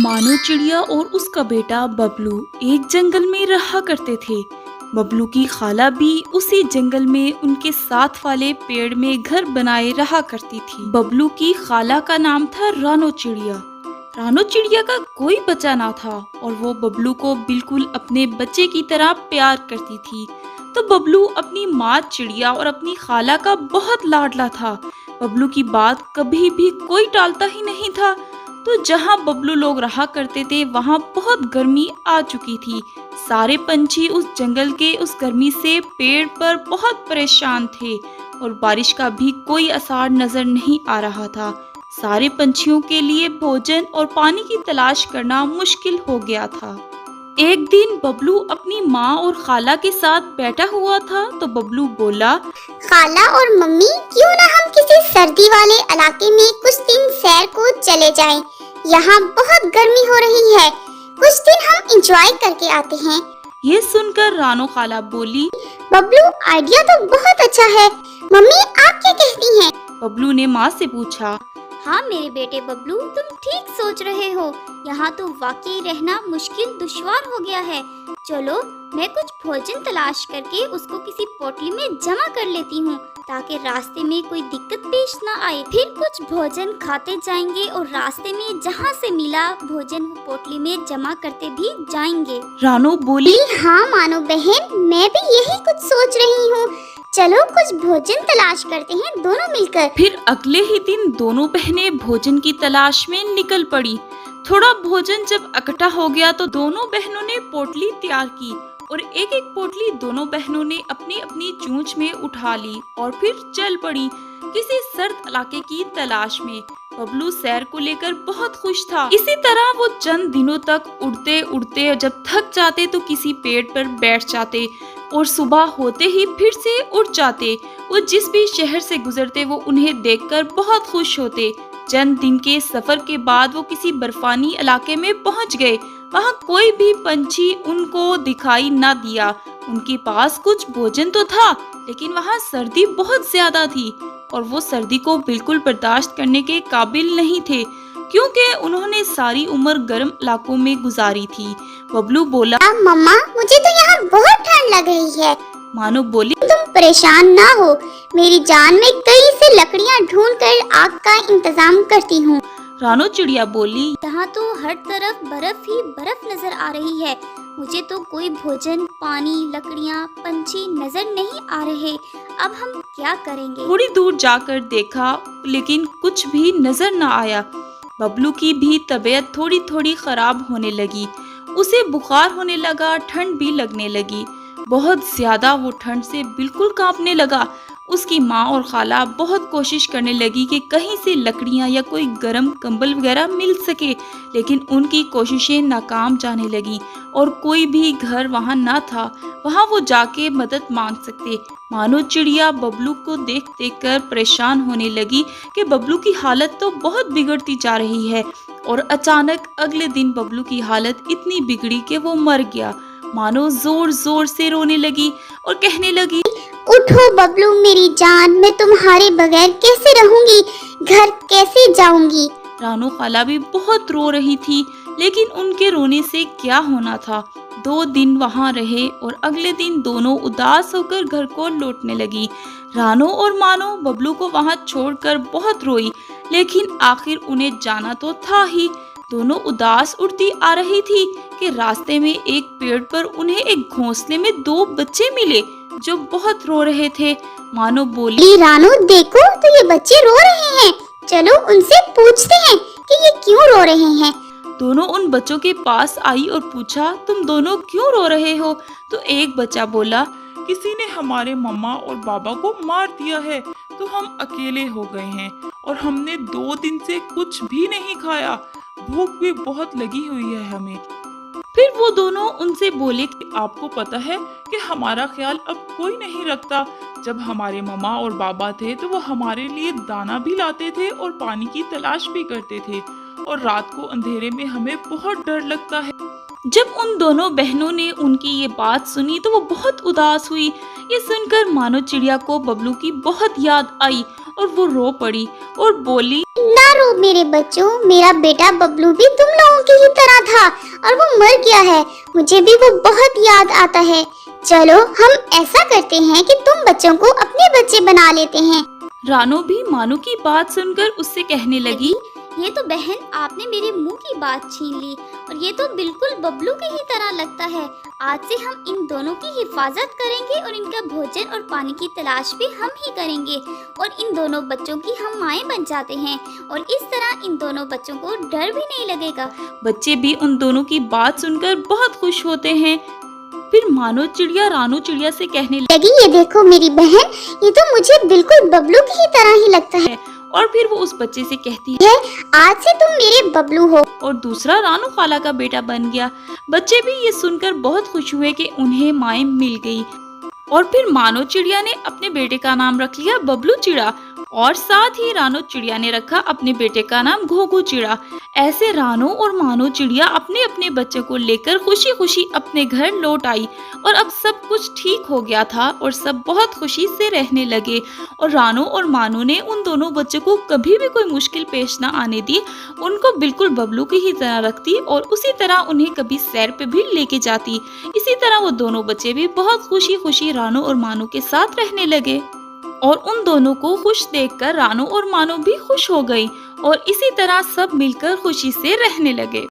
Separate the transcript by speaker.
Speaker 1: मानो चिड़िया और उसका बेटा बबलू एक जंगल में रहा करते थे। बबलू की खाला भी उसी जंगल में उनके साथ वाले पेड़ में घर बनाए रहा करती थी। बबलू की खाला का नाम था रानो चिड़िया। रानो चिड़िया का कोई बच्चा ना था और वो बबलू को बिल्कुल अपने बच्चे की तरह प्यार करती थी। तो बबलू अपनी माँ चिड़िया और अपनी खाला का बहुत लाडला था। बबलू की बात कभी भी कोई टालता ही नहीं था। तो जहाँ बबलू लोग रहा करते थे वहाँ बहुत गर्मी आ चुकी थी। सारे पंछी उस जंगल के उस गर्मी से पेड़ पर बहुत परेशान थे और बारिश का भी कोई असर नजर नहीं आ रहा था। सारे पंछियों के लिए भोजन और पानी की तलाश करना मुश्किल हो गया था। एक दिन बबलू अपनी माँ और खाला के साथ बैठा हुआ था तो बबलू बोला,
Speaker 2: खाला और मम्मी, क्यों ना हम किसी सर्दी वाले इलाके में कुछ दिन सैर को चले जाएं। यहाँ बहुत गर्मी हो रही है, कुछ दिन हम एंजॉय करके आते हैं।
Speaker 1: ये सुनकर रानो खाला बोली,
Speaker 2: बबलू, आइडिया तो बहुत अच्छा है। मम्मी, आप क्या कहती हैं?
Speaker 1: बबलू ने माँ से पूछा।
Speaker 3: हाँ मेरे बेटे बबलू, तुम ठीक सोच रहे हो। यहाँ तो वाकई रहना मुश्किल दुश्वार हो गया है। चलो मैं कुछ भोजन तलाश करके उसको किसी पोटली में जमा कर लेती हूँ ताकि रास्ते में कोई दिक्कत पेश ना आए। फिर कुछ भोजन खाते जाएंगे और रास्ते में जहाँ से मिला भोजन पोटली में जमा करते भी जाएंगे।
Speaker 1: रानो बोली,
Speaker 2: हाँ मानो बहन, मैं भी यही कुछ सोच रही हूँ। चलो कुछ भोजन तलाश करते हैं दोनों मिलकर।
Speaker 1: फिर अगले ही दिन दोनों बहनें भोजन की तलाश में निकल पड़ी। थोड़ा भोजन जब इकट्ठा हो गया तो दोनों बहनों ने पोटली तैयार की और एक एक पोटली दोनों बहनों ने अपनी अपनी चोंच में उठा ली और फिर चल पड़ी किसी सर्द इलाके की तलाश में। बबलू सैर को लेकर बहुत खुश था। इसी तरह वो चंद दिनों तक उड़ते उड़ते जब थक जाते तो किसी पेड़ पर बैठ जाते और सुबह होते ही फिर से उड़ जाते। वो जिस भी शहर से गुजरते वो उन्हें देखकर बहुत खुश होते। चंद दिन के सफर के बाद वो किसी बर्फानी इलाके में पहुंच गए। वहाँ कोई भी पंछी उनको दिखाई न दिया। उनके पास कुछ भोजन तो था लेकिन वहाँ सर्दी बहुत ज्यादा थी और वो सर्दी को बिल्कुल बर्दाश्त करने के काबिल नहीं थे क्योंकि उन्होंने सारी उम्र गर्म इलाकों में गुजारी थी। बबलू बोला,
Speaker 2: मम्मा, मुझे तो यहाँ बहुत ठंड लग रही है।
Speaker 1: मानो बोली,
Speaker 2: तुम परेशान ना हो, मेरी जान में कई से लकड़ियाँ ढूंढकर आग का इंतजाम करती हूँ।
Speaker 1: रानो चिड़िया बोली,
Speaker 3: यहाँ तो हर तरफ बर्फ ही बर्फ नजर आ रही है। मुझे तो कोई भोजन, पानी, लकड़ियाँ, पंछी नजर नहीं आ रहे। अब हम क्या करेंगे?
Speaker 1: थोड़ी दूर जाकर देखा लेकिन कुछ भी नजर न आया। बबलू की भी तबीयत थोड़ी थोड़ी खराब होने लगी। उसे बुखार होने लगा, ठंड भी लगने लगी। बहुत ज्यादा वो ठंड से बिल्कुल कांपने लगा। उसकी माँ और खाला बहुत कोशिश करने लगी कि कहीं से लकड़ियाँ या कोई गर्म कंबल वगैरह मिल सके लेकिन उनकी कोशिशें नाकाम जाने लगी और कोई भी घर वहाँ न था वहाँ वो जाके मदद मांग सकते। मानो चिड़िया बबलू को देख देख कर परेशान होने लगी कि बबलू की हालत तो बहुत बिगड़ती जा रही है और अचानक अगले दिन बबलू की हालत इतनी बिगड़ी कि वो मर गया। मानो जोर जोर से रोने लगी और कहने लगी,
Speaker 2: उठो बबलू मेरी जान, मैं तुम्हारे बगैर कैसे रहूंगी, घर कैसे जाऊंगी।
Speaker 1: रानो खाला भी बहुत रो रही थी लेकिन उनके रोने से क्या होना था। 2 दिन वहाँ रहे और अगले दिन दोनों उदास होकर घर को लौटने लगी। रानो और मानो बबलू को वहाँ छोड़कर बहुत रोई लेकिन आखिर उन्हें जाना तो था ही। दोनों उदास उड़ती आ रही थी कि रास्ते में एक पेड़ पर उन्हें एक घोंसले में 2 बच्चे मिले जो बहुत रो रहे थे। मानो बोली,
Speaker 2: रानो देखो तो ये बच्चे रो रहे हैं, चलो उनसे पूछते हैं कि ये क्यों रो रहे हैं।
Speaker 1: दोनों उन बच्चों के पास आई और पूछा, तुम दोनों क्यों रो रहे हो? तो एक बच्चा बोला,
Speaker 4: किसी ने हमारे मम्मा और बाबा को मार दिया है तो हम अकेले हो गए हैं और हमने 2 दिन से कुछ भी नहीं खाया। भूख भी बहुत लगी हुई है हमें।
Speaker 1: फिर वो दोनों उनसे बोले,
Speaker 4: आपको पता है कि हमारा ख्याल अब कोई नहीं रखता। जब हमारे मम्मा और बाबा थे तो वो हमारे लिए दाना भी लाते थे और पानी की तलाश भी करते थे और रात को अंधेरे में हमें बहुत डर लगता है।
Speaker 1: जब उन दोनों बहनों ने उनकी ये बात सुनी तो वो बहुत उदास हुई। ये सुनकर मानो चिड़िया को बबलू की बहुत याद आई और वो रो पड़ी और बोली,
Speaker 2: ना रो मेरे बच्चों, मेरा बेटा बबलू भी तुम लोगों की ही तरह था और वो मर गया है। मुझे भी वो बहुत याद आता है। चलो हम ऐसा करते हैं कि तुम बच्चों को अपने बच्चे बना लेते हैं।
Speaker 1: रानो भी मानो की बात सुनकर उससे कहने लगी,
Speaker 3: ये तो बहन आपने मेरे मुंह की बात छीन ली और ये तो बिल्कुल बबलू की ही तरह लगता है। आज से हम इन दोनों की हिफाजत करेंगे और इनका भोजन और पानी की तलाश भी हम ही करेंगे और इन दोनों बच्चों की हम माएँ बन जाते हैं और इस तरह इन दोनों बच्चों को डर भी नहीं लगेगा।
Speaker 1: बच्चे भी उन दोनों की बात सुनकर बहुत खुश होते हैं। फिर मानो चिड़िया रानो चिड़िया से कहने
Speaker 2: लगी, ये देखो मेरी बहन, ये तो मुझे बिल्कुल बबलू की ही तरह ही लगता है।
Speaker 1: और फिर वो उस बच्चे से कहती है,
Speaker 2: आज से तुम मेरे बबलू हो।
Speaker 1: और दूसरा रानो खाला का बेटा बन गया। बच्चे भी ये सुनकर बहुत खुश हुए कि उन्हें माएँ मिल गई। और फिर मानो चिड़िया ने अपने बेटे का नाम रख लिया बबलू चिड़ा और साथ ही रानो चिड़िया ने रखा अपने बेटे का नाम घोघो चिड़ा। ऐसे रानो और मानो चिड़िया अपने अपने बच्चे को लेकर खुशी खुशी अपने घर लौट आई और अब सब कुछ ठीक हो गया था और सब बहुत खुशी से रहने लगे। और रानो और मानो ने उन दोनों बच्चों को कभी भी कोई मुश्किल पेश ना आने दी, उनको बिल्कुल बबलू की ही तरह रखती और उसी तरह उन्हें कभी सैर पे भी लेके जाती। इसी तरह वो दोनों बच्चे भी बहुत खुशी खुशी रानो और मानो के साथ रहने लगे और उन दोनों को खुश देखकर रानो और मानो भी खुश हो गई और इसी तरह सब मिलकर खुशी से रहने लगे।